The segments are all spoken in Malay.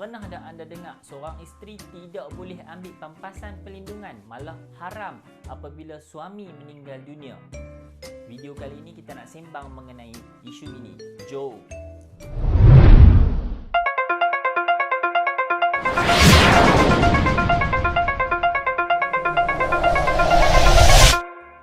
Pernah tak anda dengar seorang isteri tidak boleh ambil pampasan pelindungan, malah haram apabila suami meninggal dunia? Video kali ini kita nak sembang mengenai isu ini. Jom!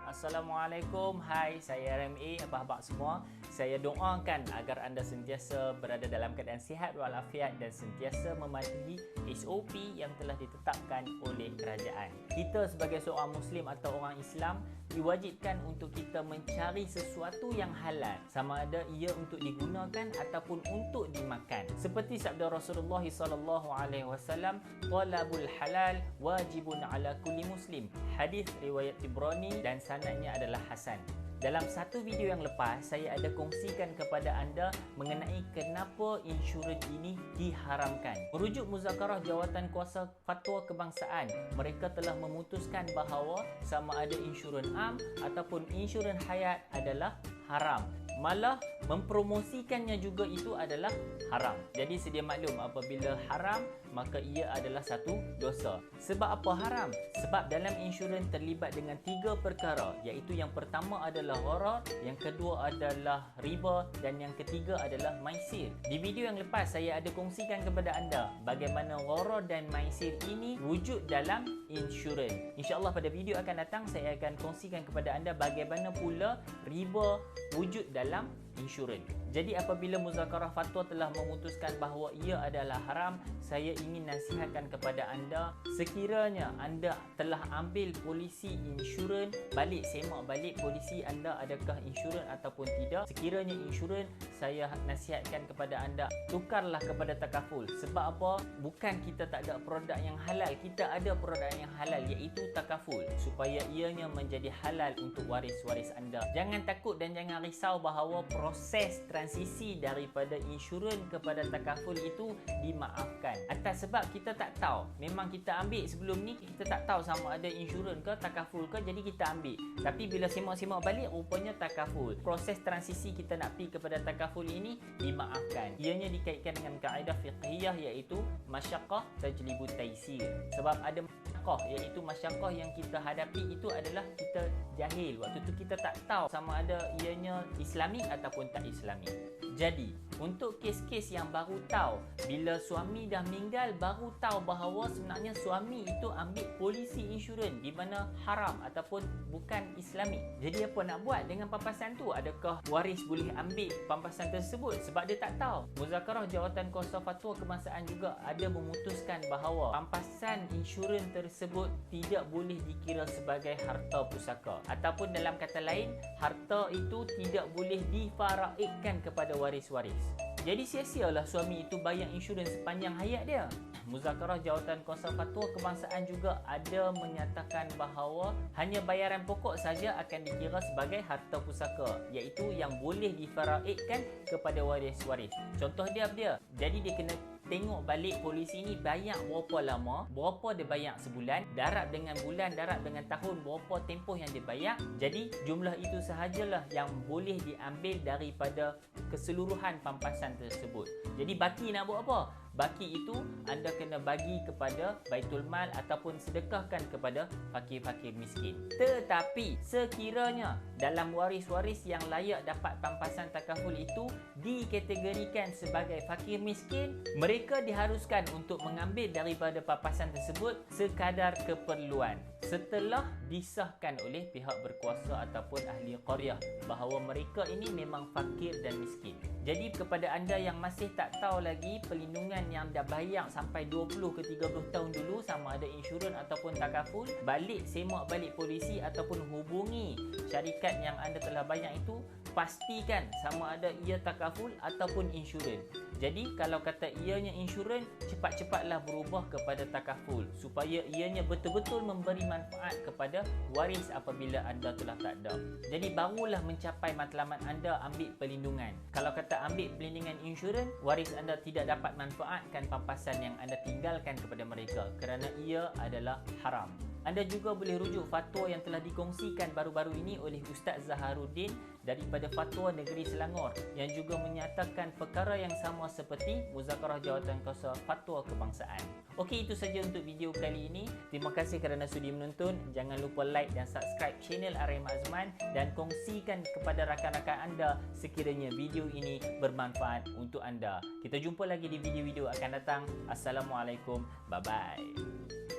Assalamualaikum, hai, saya RMA, abah-abah semua. Saya doakan agar anda sentiasa berada dalam keadaan sihat walafiat dan sentiasa mematuhi SOP yang telah ditetapkan oleh kerajaan. Kita sebagai seorang Muslim atau orang Islam diwajibkan untuk kita mencari sesuatu yang halal, sama ada ia untuk digunakan ataupun untuk dimakan. Seperti sabda Rasulullah SAW, "Talabul halal wajibun ala kulli muslim." Hadis riwayat Tibrani dan sanadnya adalah hasan. Dalam satu video yang lepas, saya ada kongsikan kepada anda mengenai kenapa insurans ini diharamkan. Merujuk Muzakarah Jawatan Kuasa Fatwa Kebangsaan, mereka telah memutuskan bahawa sama ada insurans am ataupun insurans hayat adalah haram. Malah mempromosikannya juga itu adalah haram. Jadi sedia maklum, apabila haram maka ia adalah satu dosa. Sebab apa haram? Sebab dalam insurans terlibat dengan 3 perkara, iaitu yang pertama adalah gharar, yang kedua adalah riba dan yang ketiga adalah maisir. Di video yang lepas saya ada kongsikan kepada anda bagaimana gharar dan maisir ini wujud dalam insurans. InsyaAllah pada video akan datang saya akan kongsikan kepada anda bagaimana pula riba wujud dalam insurans. Jadi apabila Muzakarah Fatwa telah memutuskan bahawa ia adalah haram, saya ingin nasihatkan kepada anda, sekiranya anda telah ambil polisi insurans, balik semak balik polisi anda adakah insurans ataupun tidak. Sekiranya insurans, saya nasihatkan kepada anda, tukarlah kepada takaful. Sebab apa? Bukan kita tak ada produk yang halal, kita ada produk yang halal, iaitu takaful, supaya ianya menjadi halal untuk waris-waris anda. Jangan takut dan jangan risau bahawa proses transisi daripada insurans kepada takaful itu dimaafkan. Atas sebab kita tak tahu. Memang kita ambil sebelum ni, kita tak tahu sama ada insurans ke takaful ke, jadi kita ambil. Tapi bila semak-semak balik, rupanya takaful. Proses transisi kita nak pergi kepada takaful ini dimaafkan. Ianya dikaitkan dengan kaedah fiqhiyah, iaitu masyaqqah tajlibu taisir. Sebab ada masyaqqah, iaitu masyaqqah yang kita hadapi itu adalah kita jahil. Waktu tu kita tak tahu sama ada ianya Islamik ataupun tak Islamik. Jadi, untuk kes-kes yang baru tahu, bila suami dah meninggal baru tahu bahawa sebenarnya suami itu ambil polisi insurans di mana haram ataupun bukan Islamik. Jadi apa nak buat dengan pampasan tu? Adakah waris boleh ambil pampasan tersebut? Sebab dia tak tahu. Muzakarah Jawatan Kuasa Fatwa Kebangsaan juga ada memutuskan bahawa pampasan insurans tersebut tidak boleh dikira sebagai harta pusaka, ataupun dalam kata lain, harta itu tidak boleh difaraidkan kepada waris-waris. Jadi sia-sialah suami itu bayar insurans sepanjang hayat dia. Muzakarah Jawatan Kuasa Fatwa Kebangsaan juga ada menyatakan bahawa hanya bayaran pokok saja akan dikira sebagai harta pusaka, iaitu yang boleh difaraidkan kepada waris-waris. Contoh dia. Jadi dia kena tengok balik polisi ni bayar berapa lama, berapa dia bayar sebulan, darab dengan bulan, darab dengan tahun, berapa tempoh yang dia bayar. Jadi jumlah itu sahajalah yang boleh diambil daripada keseluruhan pampasan tersebut. Jadi baki nak buat apa? Baki itu anda kena bagi kepada Baitul Mal ataupun sedekahkan kepada fakir-fakir miskin. Tetapi sekiranya dalam waris-waris yang layak dapat pampasan takaful itu dikategorikan sebagai fakir miskin, mereka diharuskan untuk mengambil daripada pampasan tersebut sekadar keperluan setelah disahkan oleh pihak berkuasa ataupun ahli qaryah bahawa mereka ini memang fakir dan miskin. Jadi kepada anda yang masih tak tahu lagi pelindungan yang dah bayar sampai 20 ke 30 tahun dulu sama ada insurans ataupun takaful, balik semak balik polisi ataupun hubungi syarikat yang anda telah bayar itu, pastikan sama ada ia takaful ataupun insurans. Jadi kalau kata ianya insurans, cepat-cepatlah berubah kepada takaful supaya ianya betul-betul memberi manfaat kepada waris apabila anda telah tak ada. Jadi barulah mencapai matlamat anda ambil perlindungan. Kalau kata ambil perlindungan insurans, waris anda tidak dapat manfaatkan pampasan yang anda tinggalkan kepada mereka kerana ia adalah haram. Anda juga boleh rujuk fatwa yang telah dikongsikan baru-baru ini oleh Ustaz Zaharuddin daripada Fatwa Negeri Selangor yang juga menyatakan perkara yang sama seperti Muzakarah Jawatankuasa Fatwa Kebangsaan. Okey, itu saja untuk video kali ini. Terima kasih kerana sudi menonton. Jangan lupa like dan subscribe channel RM Azman dan kongsikan kepada rakan-rakan anda sekiranya video ini bermanfaat untuk anda. Kita jumpa lagi di video-video akan datang. Assalamualaikum. Bye-bye.